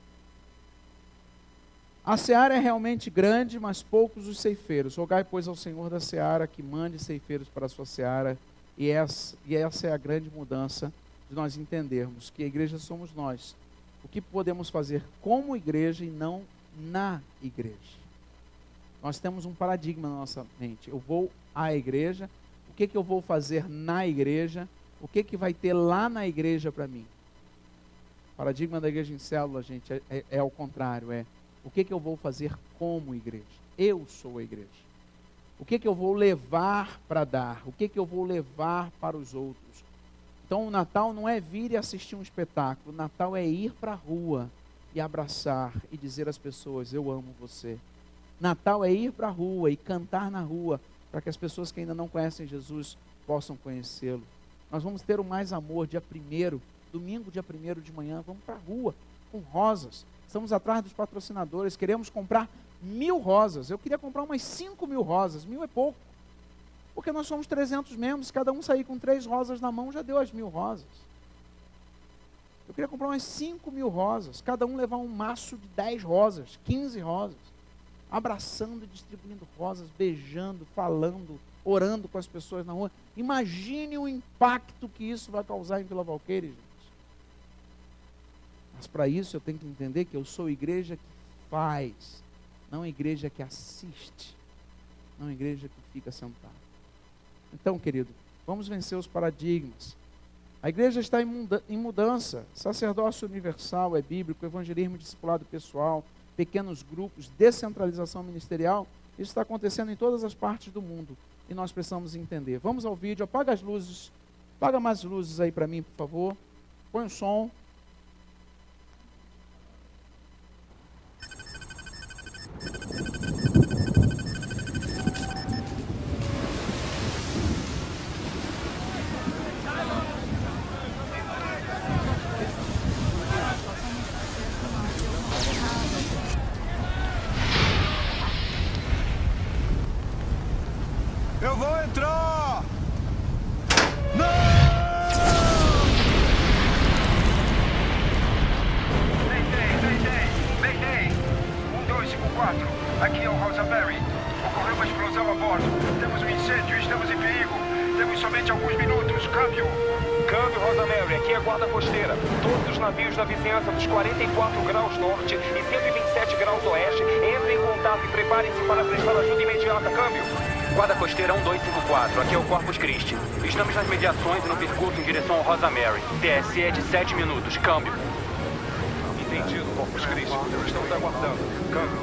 A seara é realmente grande, mas poucos os ceifeiros. Rogai, pois, ao Senhor da seara que mande ceifeiros para a sua seara. E essa é a grande mudança de nós entendermos que a igreja somos nós. O que podemos fazer como igreja e não na igreja. Nós temos um paradigma na nossa mente. Eu vou à igreja, o que eu vou fazer na igreja, o que vai ter lá na igreja para mim. O paradigma da igreja em célula, gente, é ao contrário, o que eu vou fazer como igreja. Eu sou a igreja. O que eu vou levar para dar? O que eu vou levar para os outros? Então o Natal não é vir e assistir um espetáculo. O Natal é ir para a rua e abraçar e dizer às pessoas, eu amo você. Natal é ir para a rua e cantar na rua para que as pessoas que ainda não conhecem Jesus possam conhecê-lo. Nós vamos ter o Mais Amor, dia 1º, domingo, dia 1º de manhã, vamos para a rua com rosas. Estamos atrás dos patrocinadores, queremos comprar 1000 rosas. Eu queria comprar umas 5.000 rosas, 1000 é pouco. Porque nós somos 300 membros, cada um sair com 3 rosas na mão, já deu as 1000 rosas. Eu queria comprar umas 5.000 rosas, cada um levar um maço de 10 rosas, 15 rosas. Abraçando, distribuindo rosas, beijando, falando, orando com as pessoas na rua. Imagine o impacto que isso vai causar em Vila Valqueire, gente. Mas para isso eu tenho que entender que eu sou igreja que faz, não igreja que assiste, não igreja que fica sentada. Então, querido, vamos vencer os paradigmas. A igreja está em mudança. Sacerdócio universal é bíblico, evangelismo discipulado pessoal, pequenos grupos, descentralização ministerial. Isso está acontecendo em todas as partes do mundo e nós precisamos entender. Vamos ao vídeo, apaga as luzes, apaga mais luzes aí para mim, por favor. Põe o som. Eu vou entrar! Não! Mayday! 1254, aqui é o Rosaberry. Ocorreu uma explosão a bordo. Temos um incêndio, estamos em perigo. Temos somente alguns minutos. Câmbio, Rosaberry, aqui é a guarda costeira. Todos os navios da vizinhança dos 44 graus norte e 127 graus oeste entrem em contato e preparem-se para prestar ajuda imediata. Câmbio. Guarda costeira 1254, aqui é o Corpus Christi. Estamos nas mediações e no percurso em direção ao Rosemary. TSE é de 7 minutos. Câmbio. Entendido, Corpus Christi. Estamos aguardando. Câmbio.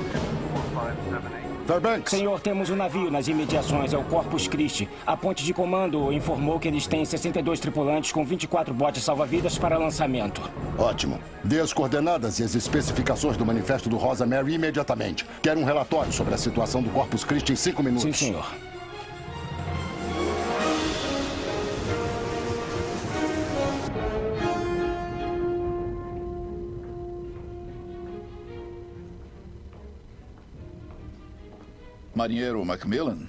Fairbanks. Senhor, temos um navio nas imediações, é o Corpus Christi. A ponte de comando informou que eles têm 62 tripulantes com 24 botes salva-vidas para lançamento. Ótimo. Dê as coordenadas e as especificações do manifesto do Rosa Mary imediatamente. Quero um relatório sobre a situação do Corpus Christi em 5 minutos. Sim, senhor. Marinheiro Macmillan?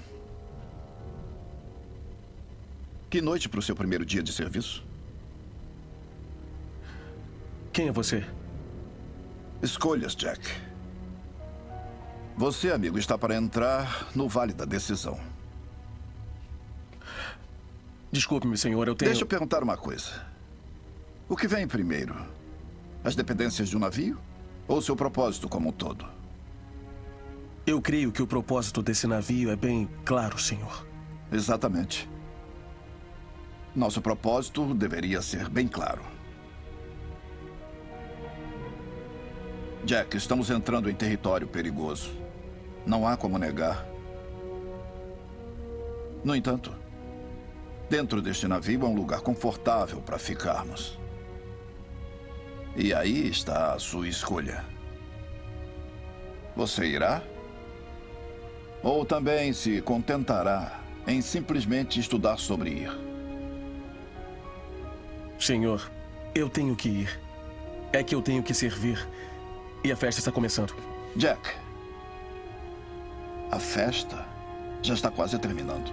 Que noite para o seu primeiro dia de serviço? Quem é você? Escolhas, Jack. Você, amigo, está para entrar no Vale da Decisão. Desculpe-me, senhor, eu tenho... Deixa eu perguntar uma coisa. O que vem primeiro? As dependências de um navio? Ou seu propósito como um todo? Eu creio que o propósito desse navio é bem claro, senhor. Exatamente. Nosso propósito deveria ser bem claro. Jack, estamos entrando em território perigoso. Não há como negar. No entanto, dentro deste navio é um lugar confortável para ficarmos. E aí está a sua escolha. Você irá? Ou também se contentará em simplesmente estudar sobre ir? Senhor, eu tenho que ir. É que eu tenho que servir. E a festa está começando. Jack, a festa já está quase terminando.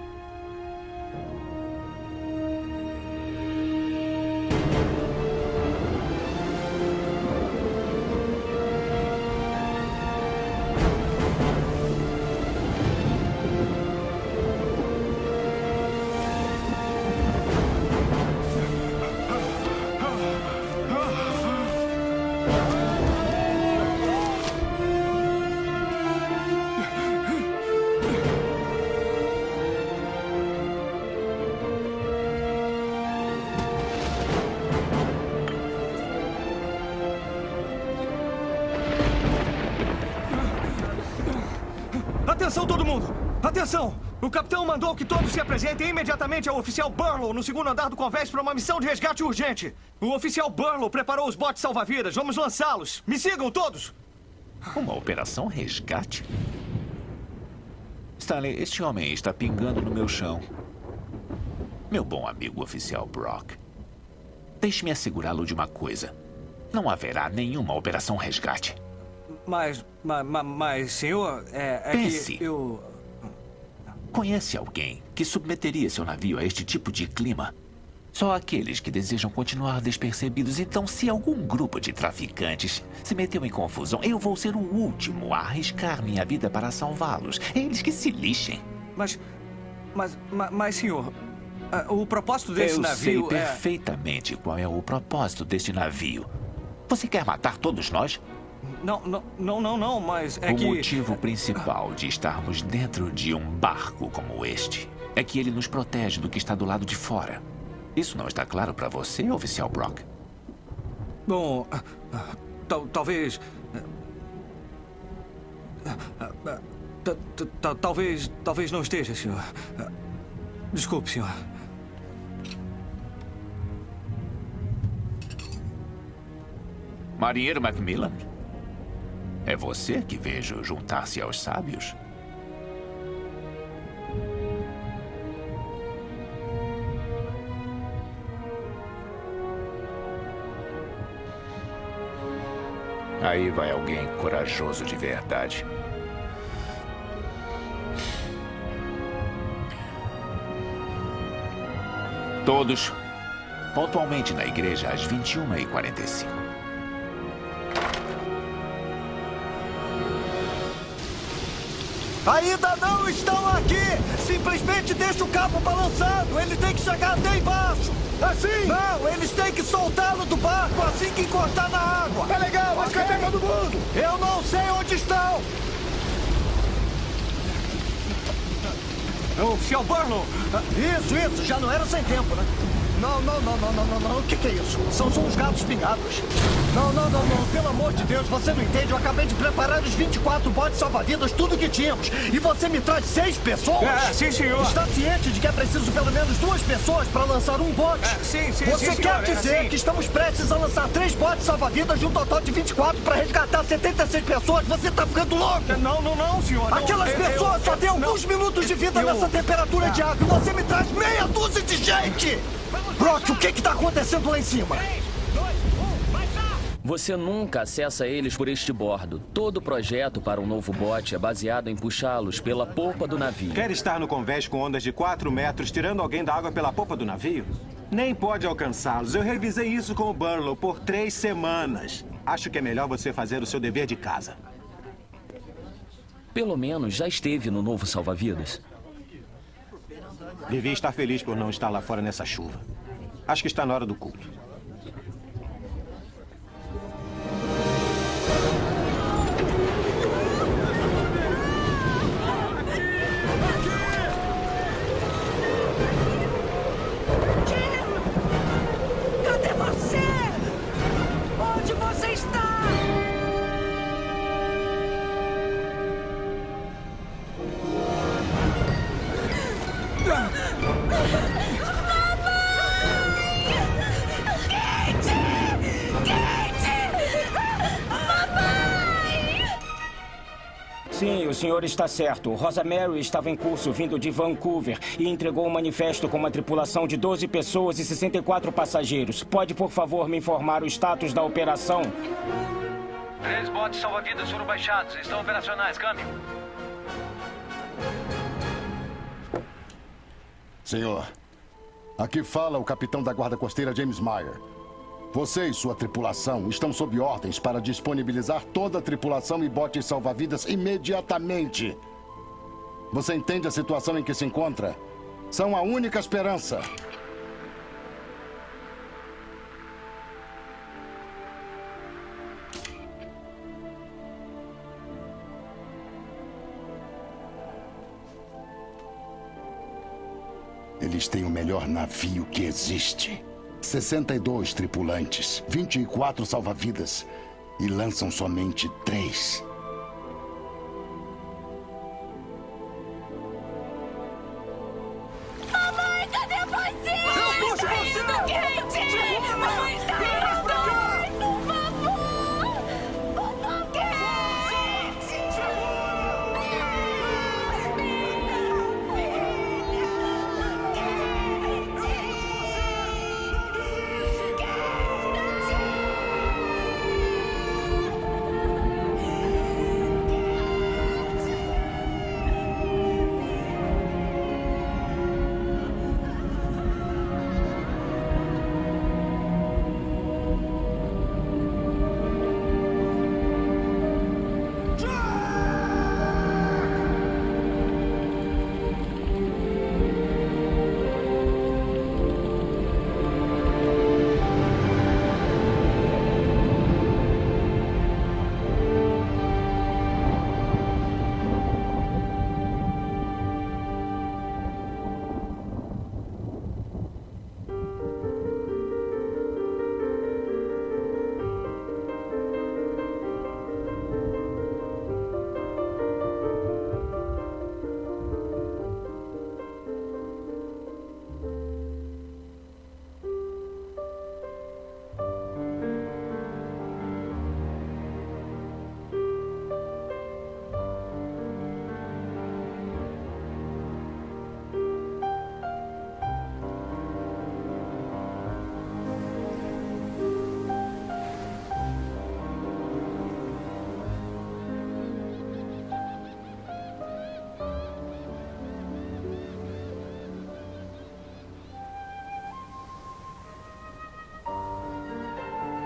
Atenção, todo mundo! Atenção! O capitão mandou que todos se apresentem imediatamente ao oficial Burlow no segundo andar do convés para uma missão de resgate urgente. O oficial Burlow preparou os botes salva-vidas. Vamos lançá-los. Me sigam, todos! Uma operação resgate? Stanley, este homem está pingando no meu chão. Meu bom amigo oficial Brock, deixe-me assegurá-lo de uma coisa. Não haverá nenhuma operação resgate. Mas, senhor, Pense. que eu... Conhece alguém que submeteria seu navio a este tipo de clima? Só aqueles que desejam continuar despercebidos. Então, se algum grupo de traficantes se meteu em confusão, eu vou ser o último a arriscar minha vida para salvá-los. Eles que se lixem. Mas, senhor, o propósito desse eu navio sei perfeitamente qual é o propósito deste navio. Você quer matar todos nós? Não, mas é o que... O motivo principal de estarmos dentro de um barco como este é que ele nos protege do que está do lado de fora. Isso não está claro para você, oficial Brock? Bom, talvez... Talvez não esteja, senhor. Desculpe, senhor. Marinheiro Macmillan? É você que vejo juntar-se aos sábios? Aí vai alguém corajoso de verdade. Todos, pontualmente na igreja às 21h45. Ainda não estão aqui! Simplesmente deixa o cabo balançado! Ele tem que chegar até embaixo! Assim? Não, eles têm que soltá-lo do barco assim que encostar na água! Tá legal, mas cadê todo mundo? Eu não sei onde estão! Oficial Burlow! Isso, já não era sem tempo, né? Não. O que é isso? São só os gatos pingados. Não. Pelo amor de Deus, você não entende? Eu acabei de preparar os 24 botes salva-vidas, tudo que tínhamos. E você me traz 6 pessoas? Sim, senhor. Está ciente de que é preciso pelo menos 2 pessoas para lançar um bote? Sim, Você quer dizer que estamos prestes a lançar 3 botes salva-vidas de um total de 24 para resgatar 76 pessoas? Você está ficando louco? Não, senhor. Aquelas pessoas só têm alguns minutos de vida nessa temperatura de água e você me traz meia dúzia de gente! Brock, o que está acontecendo lá em cima? Você nunca acessa eles por este bordo. Todo o projeto para um novo bote é baseado em puxá-los pela polpa do navio. Quer estar no convés com ondas de 4 metros, tirando alguém da água pela polpa do navio? Nem pode alcançá-los. Eu revisei isso com o Burlow por 3 semanas. Acho que é melhor você fazer o seu dever de casa. Pelo menos já esteve no novo salva-vidas. Devia estar feliz por não estar lá fora nessa chuva. Acho que está na hora do culto. Cadê você? Onde você está? Sim, o senhor está certo. Rosa Mary estava em curso vindo de Vancouver e entregou um manifesto com uma tripulação de 12 pessoas e 64 passageiros. Pode, por favor, me informar o status da operação? 3 botes salva-vidas foram baixados. Estão operacionais. Câmbio. Senhor, aqui fala o capitão da guarda costeira James Meyer. Você e sua tripulação estão sob ordens para disponibilizar toda a tripulação e botes salva-vidas imediatamente. Você entende a situação em que se encontra? São a única esperança. Eles têm o melhor navio que existe. 62 tripulantes, 24 salva-vidas e lançam somente 3. Mamãe, cadê você? Eu puxo você! Indo quente! Mamãe, está indo! Por favor! Por favor!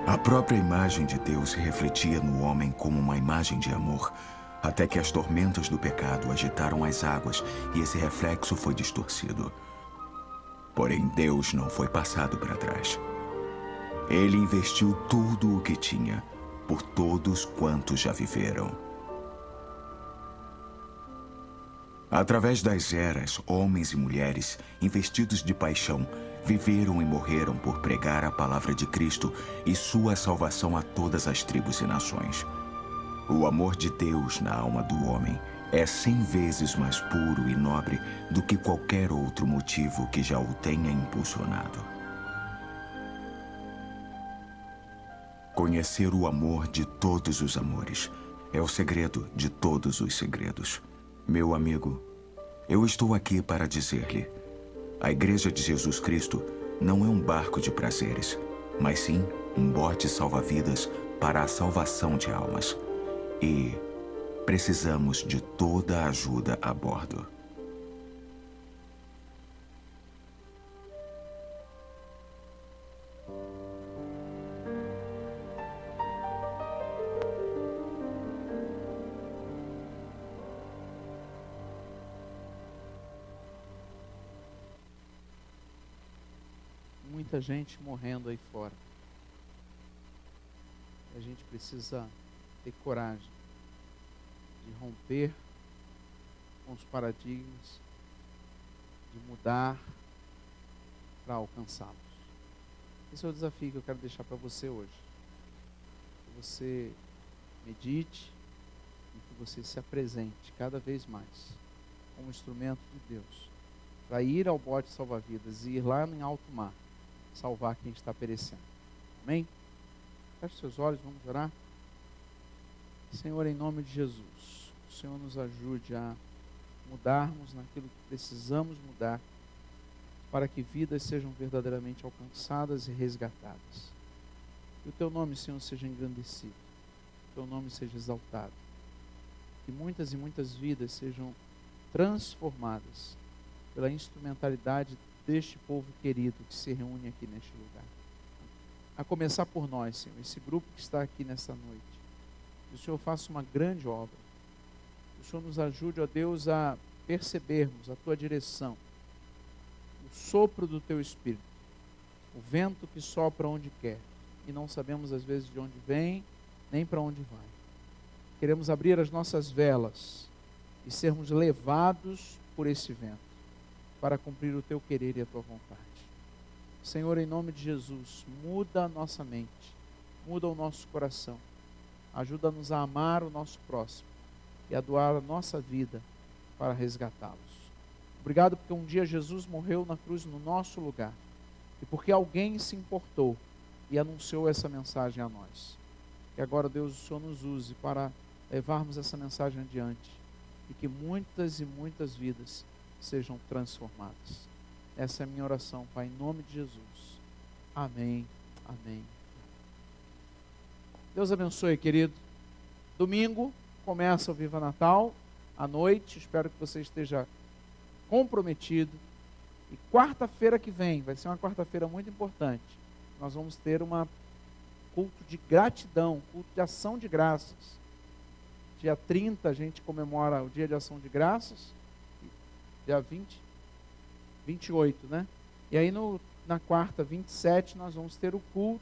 A própria imagem de Deus se refletia no homem como uma imagem de amor, até que as tormentas do pecado agitaram as águas e esse reflexo foi distorcido. Porém, Deus não foi passado para trás. Ele investiu tudo o que tinha, por todos quantos já viveram. Através das eras, homens e mulheres, investidos de paixão, viveram e morreram por pregar a palavra de Cristo e sua salvação a todas as tribos e nações. O amor de Deus na alma do homem é 100 vezes mais puro e nobre do que qualquer outro motivo que já o tenha impulsionado. Conhecer o amor de todos os amores é o segredo de todos os segredos. Meu amigo, eu estou aqui para dizer-lhe: a Igreja de Jesus Cristo não é um barco de prazeres, mas sim um bote salva-vidas para a salvação de almas. E precisamos de toda a ajuda a bordo. Muita gente morrendo aí fora. A gente precisa ter coragem de romper com os paradigmas, de mudar para alcançá-los. Esse é o desafio que eu quero deixar para você hoje. Que você medite e que você se apresente cada vez mais como instrumento de Deus para ir ao bote salva-vidas e ir lá em alto mar salvar quem está perecendo. Amém? Feche seus olhos, vamos orar. Senhor, em nome de Jesus, o Senhor nos ajude a mudarmos naquilo que precisamos mudar para que vidas sejam verdadeiramente alcançadas e resgatadas. Que o Teu nome, Senhor, seja engrandecido, que o Teu nome seja exaltado, que muitas e muitas vidas sejam transformadas pela instrumentalidade deste povo querido que se reúne aqui neste lugar. A começar por nós, Senhor, esse grupo que está aqui nesta noite. Que o Senhor faça uma grande obra. Que o Senhor nos ajude, ó Deus, a percebermos a Tua direção, o sopro do Teu Espírito, o vento que sopra onde quer, e não sabemos às vezes de onde vem, nem para onde vai. Queremos abrir as nossas velas e sermos levados por esse vento, para cumprir o Teu querer e a Tua vontade. Senhor, em nome de Jesus, muda a nossa mente, muda o nosso coração, ajuda-nos a amar o nosso próximo e a doar a nossa vida para resgatá-los. Obrigado porque um dia Jesus morreu na cruz no nosso lugar e porque alguém se importou e anunciou essa mensagem a nós. Que agora, Deus, o Senhor nos use para levarmos essa mensagem adiante e que muitas e muitas vidas sejam transformadas. Essa é a minha oração, Pai, em nome de Jesus. Amém, amém. Deus abençoe, querido. Domingo começa o Viva Natal, à noite. Espero que você esteja comprometido. E quarta-feira que vem, vai ser uma quarta-feira muito importante. Nós vamos ter um culto de gratidão, culto de ação de graças. Dia 30 a gente comemora o Dia de Ação de Graças. Dia 28, né? E aí na quarta, 27, nós vamos ter o culto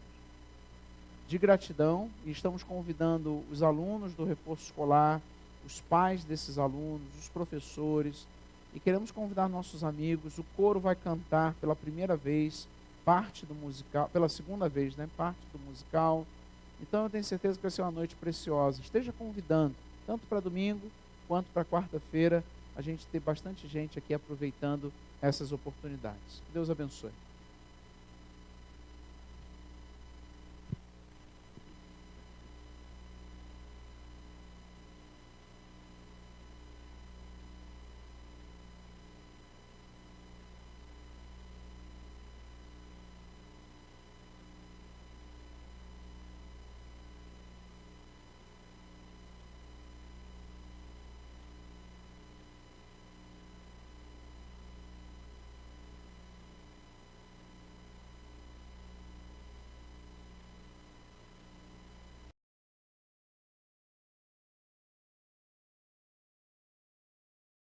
de gratidão e estamos convidando os alunos do reforço escolar, os pais desses alunos, os professores, e queremos convidar nossos amigos. O coro vai cantar pela primeira vez parte do musical, pela segunda vez, né? Parte do musical. Então eu tenho certeza que vai ser uma noite preciosa. Esteja convidando, tanto para domingo quanto para quarta-feira, a gente ter bastante gente aqui aproveitando essas oportunidades. Que Deus abençoe.